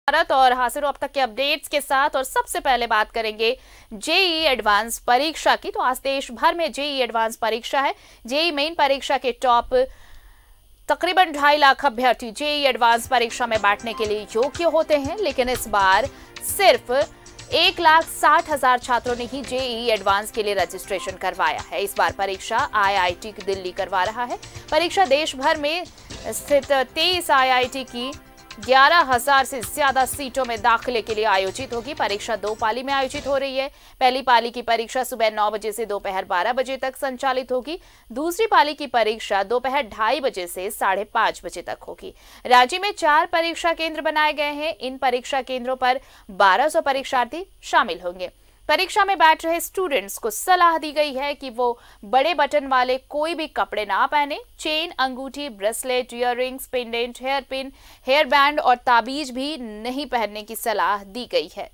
और हाजिर अब तक के अपडेट्स के साथ। और सबसे पहले बात करेंगे जेईई एडवांस परीक्षा की। तो आज देश भर में जेईई एडवांस परीक्षा है। जेईई मेन परीक्षा के टॉप तकरीबन 2.5 लाख अभ्यर्थी जेईई एडवांस परीक्षा में बैठने के लिए योग्य होते हैं, लेकिन इस बार सिर्फ 1,60,000 छात्रों ने ही जेईई एडवांस के लिए रजिस्ट्रेशन करवाया है। इस बार परीक्षा आईआईटी दिल्ली करवा रहा है। परीक्षा देश भर में स्थित 23 आईआईटी की 11,000 से ज्यादा सीटों में दाखिले के लिए आयोजित होगी। परीक्षा 2 पाली में आयोजित हो रही है। पहली पाली की परीक्षा सुबह 9 बजे से दोपहर 12 बजे तक संचालित होगी। दूसरी पाली की परीक्षा दोपहर 2:30 बजे से 5:30 बजे तक होगी। राज्य में 4 परीक्षा केंद्र बनाए गए हैं। इन परीक्षा केंद्रों पर 1200 परीक्षार्थी शामिल होंगे। परीक्षा में बैठ रहे स्टूडेंट्स को सलाह दी गई है कि वो बड़े बटन वाले कोई भी कपड़े ना पहने। चेन, अंगूठी, bracelet, earrings, pendant, hair pin, hair band और ताबीज भी नहीं पहनने की सलाह दी गई है।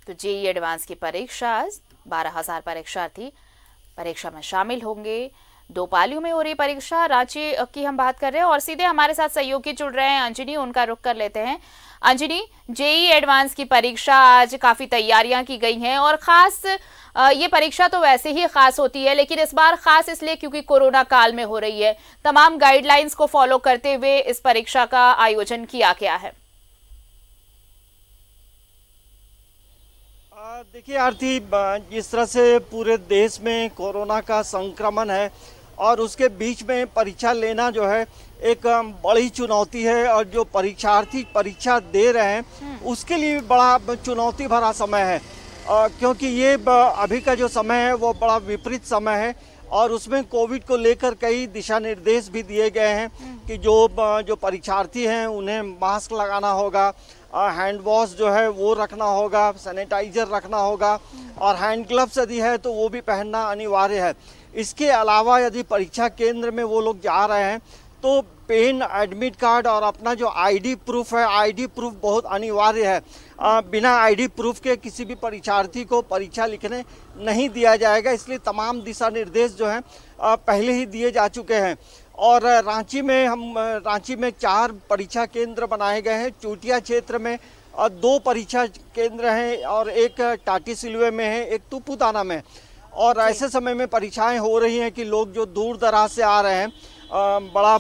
तो जेईई एडवांस की परीक्षा 12,000 परीक्षार्थी परीक्षा में शामिल होंगे। 2 पालियों में हो रही परीक्षा। रांची की हम बात कर रहे हैं और सीधे हमारे साथ सहयोगी जुड़ रहे हैं अंजनी, उनका रुख कर लेते हैं। अंजनी, जेईई एडवांस की परीक्षा आज काफी तैयारियां की गई हैं और खास ये परीक्षा तो वैसे ही खास होती है, लेकिन इस बार खास इसलिए क्योंकि कोरोना काल में हो रही है। तमाम गाइडलाइंस को फॉलो करते हुए इस परीक्षा का आयोजन किया गया है। देखिए आरती, जिस तरह से पूरे देश में कोरोना का संक्रमण है और उसके बीच में परीक्षा लेना जो है एक बड़ी चुनौती है, और जो परीक्षार्थी परीक्षा दे रहे हैं उसके लिए बड़ा चुनौती भरा समय है, क्योंकि ये अभी का जो समय है वो बड़ा विपरीत समय है और उसमें कोविड को लेकर कई दिशा निर्देश भी दिए गए हैं कि जो परीक्षार्थी हैं उन्हें मास्क लगाना होगा, हैंड वॉश जो है वो रखना होगा, सैनिटाइजर रखना होगा और हैंड ग्लव्स यदि है तो वो भी पहनना अनिवार्य है। इसके अलावा यदि परीक्षा केंद्र में वो लोग जा रहे हैं तो पेन, एडमिट कार्ड और अपना जो आईडी प्रूफ है, आईडी प्रूफ बहुत अनिवार्य है। बिना आईडी प्रूफ के किसी भी परीक्षार्थी को परीक्षा लिखने नहीं दिया जाएगा, इसलिए तमाम दिशा निर्देश जो हैं पहले ही दिए जा चुके हैं। और रांची में 4 परीक्षा केंद्र बनाए गए हैं। चूटिया क्षेत्र में 2 परीक्षा केंद्र हैं और एक टाटीसिलवे में है, एक तुपुताना में। और ऐसे समय में परीक्षाएं हो रही हैं कि लोग जो दूर दराज से आ रहे हैं, बड़ा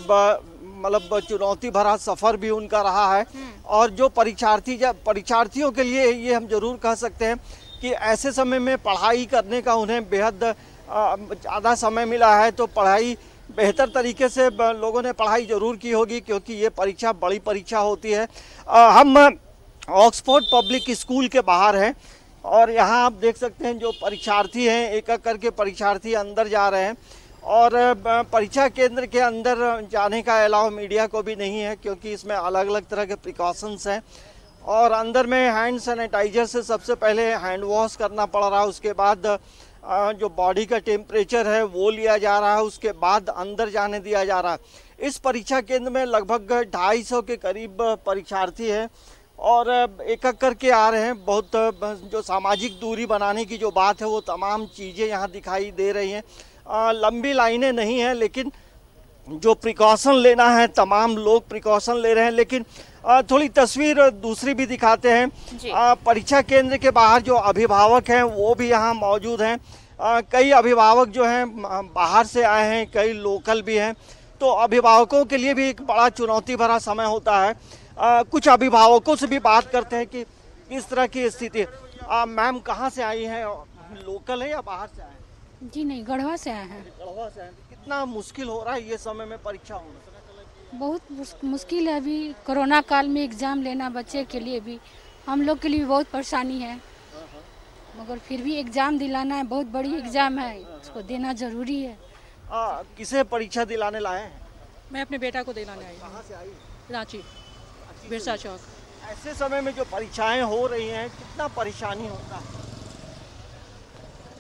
मतलब चुनौती भरा सफ़र भी उनका रहा है। और जो परीक्षार्थियों के लिए ये हम जरूर कह सकते हैं कि ऐसे समय में पढ़ाई करने का उन्हें बेहद ज़्यादा समय मिला है, तो पढ़ाई बेहतर तरीके से लोगों ने पढ़ाई जरूर की होगी, क्योंकि ये परीक्षा बड़ी परीक्षा होती है। हम ऑक्सफोर्ड पब्लिक स्कूल के बाहर हैं और यहाँ आप देख सकते हैं जो परीक्षार्थी हैं, एक एक करके परीक्षार्थी अंदर जा रहे हैं। और परीक्षा केंद्र के अंदर जाने का अलाउ मीडिया को भी नहीं है, क्योंकि इसमें अलग अलग तरह के प्रिकॉशंस हैं। और अंदर में हैंड सैनिटाइजर से सबसे पहले हैंड वॉश करना पड़ रहा है, उसके बाद जो बॉडी का टेम्परेचर है वो लिया जा रहा है, उसके बाद अंदर जाने दिया जा रहा है। इस परीक्षा केंद्र में लगभग 250 के करीब परीक्षार्थी हैं और एक एक करके आ रहे हैं। बहुत जो सामाजिक दूरी बनाने की जो बात है वो तमाम चीज़ें यहाँ दिखाई दे रही हैं। लंबी लाइनें नहीं हैं, लेकिन जो प्रिकॉशन लेना है तमाम लोग प्रिकॉशन ले रहे हैं। लेकिन थोड़ी तस्वीर दूसरी भी दिखाते हैं। परीक्षा केंद्र के बाहर जो अभिभावक हैं वो भी यहाँ मौजूद हैं। कई अभिभावक जो हैं बाहर से आए हैं, कई लोकल भी हैं, तो अभिभावकों के लिए भी एक बड़ा चुनौती भरा समय होता है। कुछ अभिभावकों से भी बात करते हैं कि किस तरह की स्थिति। मैम कहाँ से आई हैं, लोकल है या बाहर से आए हैं? जी नहीं, गढ़वा से आए हैं। गढ़वा से आए। कितना मुश्किल हो रहा है ये समय में परीक्षा होना? बहुत मुश्किल है। अभी कोरोना काल में एग्ज़ाम लेना बच्चे के लिए भी, हम लोग के लिए भी बहुत परेशानी है, मगर फिर भी एग्ज़ाम दिलाना है, बहुत बड़ी एग्ज़ाम है, उसको देना ज़रूरी है। किसे परीक्षा दिलाने लाए हैं? मैं अपने बेटा को दिलाने आई हूँ। कहाँ से आई? रांची बिरसा चौक। ऐसे समय में जो परीक्षाएं हो रही हैं, कितना परेशानी होता है?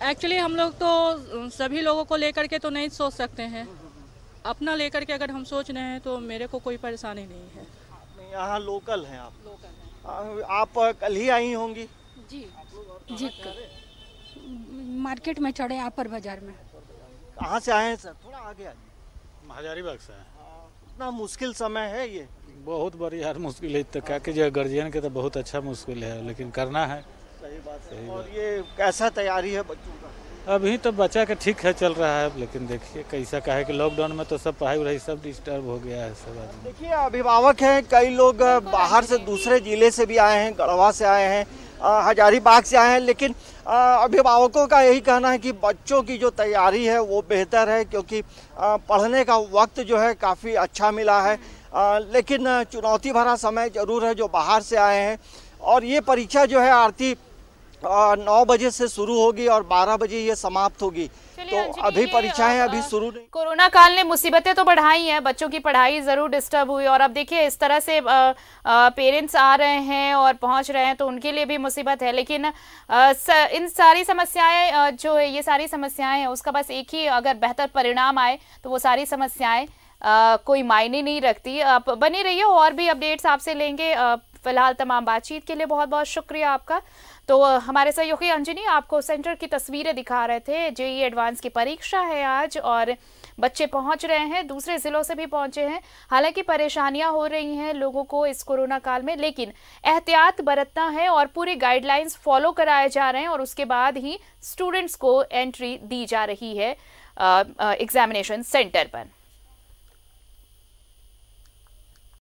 एक्चुअली हम लोग तो सभी लोगों को लेकर के तो नहीं सोच सकते हैं, अपना लेकर के अगर हम सोच रहे हैं तो मेरे को कोई परेशानी नहीं है। यहाँ लोकल हैं आप? लोकल है। आप कल ही आई होंगी? जी जी मार्केट में चढ़े अपर बाजार में। कहाँ से आए हैं सर? थोड़ा आगे आइए। हजारीबाग से है। इतना मुश्किल समय है ये? बहुत बड़ी यार मुश्किल है, तो क्या कीजिए, गार्जियन के तो बहुत अच्छा मुश्किल है, लेकिन करना है। सही बात है। और ये कैसा तैयारी है बच्चों का? अभी तो बच्चा का ठीक है, चल रहा है, लेकिन देखिए कैसा का है कि लॉकडाउन में तो सब पढ़ाई वढ़ाई सब डिस्टर्ब हो गया है सब आदमी। देखिए अभिभावक हैं, कई लोग बाहर से दूसरे जिले से भी आए हैं, गढ़वा से आए हैं, हजारीबाग से आए हैं, लेकिन अभिभावकों का यही कहना है कि बच्चों की जो तैयारी है वो बेहतर है, क्योंकि पढ़ने का वक्त जो है काफ़ी अच्छा मिला है। लेकिन चुनौती भरा समय ज़रूर है जो बाहर से आए हैं। और ये परीक्षा जो है आरती 9 बजे से शुरू होगी और 12 बजे ये समाप्त होगी, तो अभी परीक्षाएं अभी शुरू नहीं। कोरोना काल ने मुसीबतें तो बढ़ाई हैं, बच्चों की पढ़ाई जरूर डिस्टर्ब हुई, और अब देखिए इस तरह से पेरेंट्स आ रहे हैं और पहुंच रहे हैं तो उनके लिए भी मुसीबत है। लेकिन इन सारी समस्याएं जो है, ये सारी समस्याएं हैं, उसका बस एक ही अगर बेहतर परिणाम आए तो वो सारी समस्याएं कोई मायने नहीं रखती। आप बने रहिए, और भी अपडेट्स आपसे लेंगे। फिलहाल तमाम बातचीत के लिए बहुत बहुत शुक्रिया आपका। तो हमारे सहयोगी अंजनी आपको सेंटर की तस्वीरें दिखा रहे थे। जेईई एडवांस की परीक्षा है आज और बच्चे पहुंच रहे हैं, दूसरे जिलों से भी पहुंचे हैं। हालांकि परेशानियां हो रही हैं लोगों को इस कोरोना काल में, लेकिन एहतियात बरतना है और पूरी गाइडलाइंस फॉलो कराए जा रहे हैं, और उसके बाद ही स्टूडेंट्स को एंट्री दी जा रही है एग्जामिनेशन सेंटर पर।